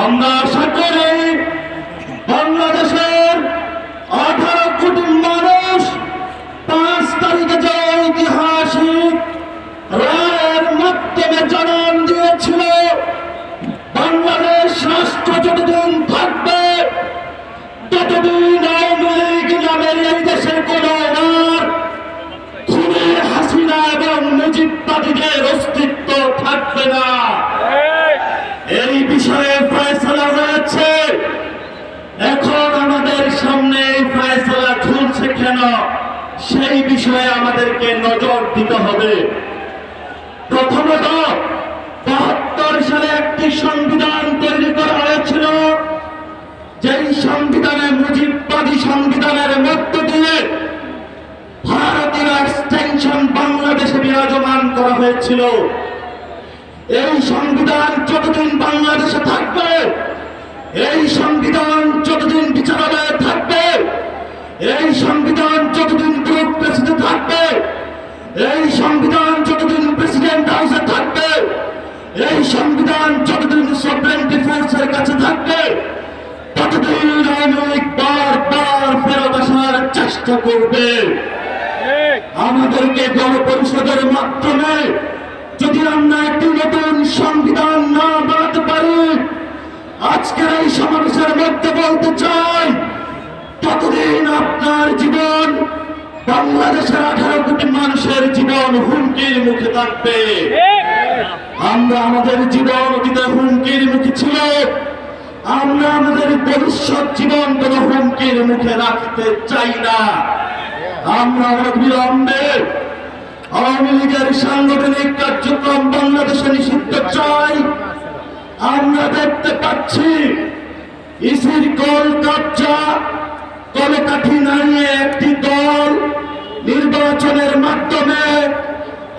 আমরা আশা করি বাংলাদেশের 18 কোটি মানুষ 5 তারিখে যে ঐতিহাসিক রায়ের মাধ্যমে জানান দিয়েছিল বাংলাদেশ রাষ্ট্র যতদিন থাকবে ততদিন আওয়ামী লীগ নামের এই দেশের কোন খুনি হাসিনা এবং মুজিববাদীদের অস্তিত্ব থাকবে না। এই বিষয়ে ফয়সালা হয়েছে। এখন আমাদের সামনে এই ফয়সালা ঝুলছে কেন, সেই বিষয়ে আমাদেরকে নজর দিতে হবে। প্রথমত 72 সালে একটি সংবিধান তৈরি করা হয়েছিল, যেই সংবিধানে মুজিববাদী সংবিধানের মধ্য দিয়ে ভারতীয় এক্সটেনশন বাংলাদেশে বিরাজমান করা হয়েছিল। এই সংবিধান যতদিন বাংলাদেশে থাকবে, এই সংবিধান যতদিন বিচারালয়ে থাকবে, এই সংবিধান যতদিন ব্যুরোক্রেসিতে থাকবে, এই সংবিধান যতদিন প্রেসিডেন্ট হাউসে থাকবে, এই সংবিধান যতদিন সভরেন্টি ফোর্সের কাছে থাকবে, ততদিন আওয়ামী লীগ বারবার ফেরত আসার চেষ্টা করবে। আমাদেরকে গণপরিষদের মাধ্যমে যদি আমরা একটি নতুন সংবিধান না বানাতে পারি, আজকের এই সমাবেশের মধ্যে বলতে চাই, ততদিন আপনার জীবন, বাংলাদেশের 18 কোটি মানুষের জীবন হুমকির মুখে থাকবে। আমরা আমাদের জীবন অতীতে হুমকির মুখে ছিল, আমরা আমাদের ভবিষ্যৎ জীবন কোন হুমকির মুখে রাখতে চাই না। আমরা অবিলম্বে আওয়ামী লীগের সাংগঠনিক কার্যক্রম বাংলাদেশে নিষিদ্ধ চাই। আমরা দেখতে পাচ্ছি ইসির কল কাবজা, কলকাঠি নাড়িয়ে একটি দল নির্বাচনের মাধ্যমে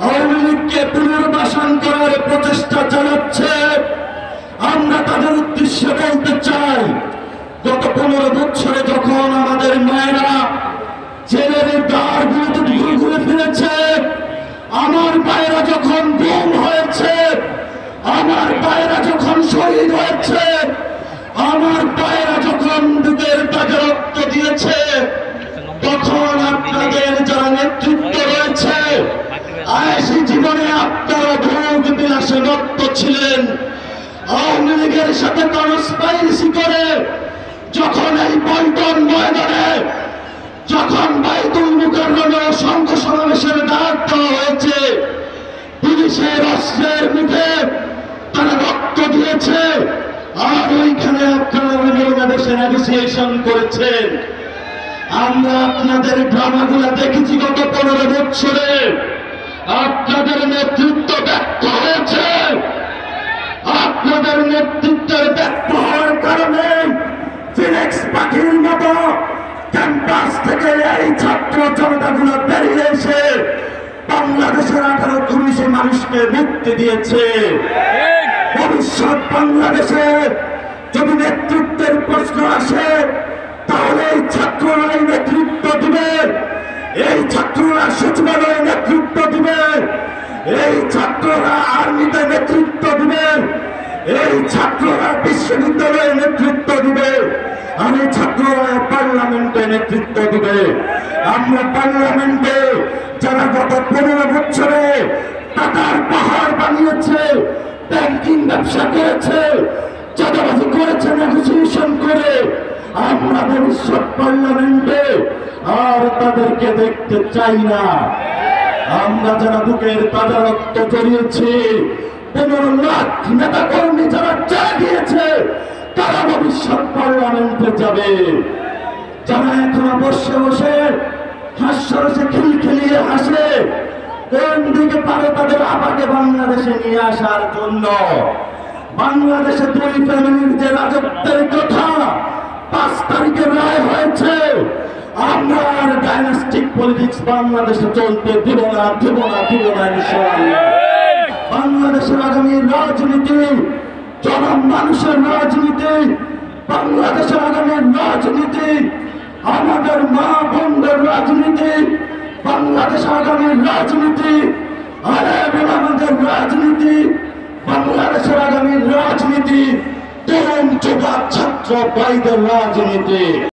আওয়ামী লীগকে পুনর্বাসন করার প্রচেষ্টা চালাচ্ছে। আমরা তাদের উদ্দেশ্যে বলতে চাই, গত 15 বছরে যখন আমাদের মায়েরা জেলের দ্বারগুলোতে ঘুরে ফিরেছে, আমার ভাইয়েরা যখন গুম হয়েছে, আমার ভাইয়েরা যখন শহীদ হয়েছে, আমার ভাইয়েরা যখন বুকের তাজে রক্ত দিয়েছে, তখন আপনাদের যারা নেতৃত্ব রয়েছে, আয়েশি জীবনে আপনারা ভোগ বিলাসে রক্ত ছিলেন। আওয়ামী লীগের সাথে কনস্পাইরেসি করে যখন এই পল্টন ময়দানে, যখন বাইতুল মুকাররমে অসংখ্য সমাবেশের ডাক দেওয়া হয়েছে, পুলিশের অস্ত্রের মুখে তারা রক্ত দিয়েছে, আর ওইখানে আপনারা বাংলাদেশে নেগোসিয়েশন করেছেন। আমরা আপনাদের ড্রামাগুলো দেখেছি গত 15 বছরে। আপনাদের নেতৃত্ব ব্যর্থ হয়েছে। আপনাদের নেতৃত্বের ব্যর্থ হওয়ার কারণে ফিনিক্স পাখির মতো ক্যাম্পাস থেকে এই ছাত্র জনতাগুলো বেরিয়ে এসে বাংলাদেশের 18 কোটি মানুষকে মুক্তি দিয়েছে। ভবিষ্যৎ বাংলাদেশে যদি নেতৃত্বের প্রশ্ন আসে, তাহলে এই ছাত্ররাই নেতৃত্ব দিবে, এই ছাত্ররা সচিবালয়ে নেতৃত্ব দিবে, এই ছাত্ররা আর্মিতে নেতৃত্ব দিবে, এই ছাত্ররা বিশ্ববিদ্যালয়ে নেতৃত্ব দিবে, আর এই ছাত্ররা পার্লামেন্টে নেতৃত্ব দিবে। আমরা পার্লামেন্টে যারা গত 15 বছরে টাকার পাহাড় বানিয়েছে, ব্যাংকিং ব্যবসা করেছে, চাঁদাবাজি করেছে নেগোসিয়েশন করে, আমরা ভবিষ্যৎ পার্লামেন্টে আর তাদেরকে দেখতে চাই না। আমরা যারা বুকের তাজা রক্ত জড়িয়েছি, 15 লাখ নেতা কর্মী যারা চা দিয়েছে, তারা ভবিষ্যৎ পার্লামেন্টে যাবে। যারা এখনো বসে বসে হাস্যরসে খিলখিলিয়ে হাসে, কোন দিকে পারে তাদের আপাকে বাংলাদেশে নিয়ে আসার জন্য। বাংলাদেশে 2 ফ্যামিলির যে রাজত্বের কথা 5 তারিখে রায় হয়েছে, আমরা আর ডাইনাস্টিক পলিটিক্স বাংলাদেশে চলতে দিব না, দিব না, দিব না ইনশাআল্লাহ। বাংলাদেশের আগামী রাজনীতি জনমানুষের রাজনীতি, বাংলাদেশের আগামী রাজনীতি আমাদের মা বোনদের রাজনীতি, বাংলাদেশ আগামী রাজনীতি আর আমাদের রাজনীতি, বাংলাদেশের আগামী রাজনীতি তরুণ যুবক ছাত্র ভাইদের রাজনীতি।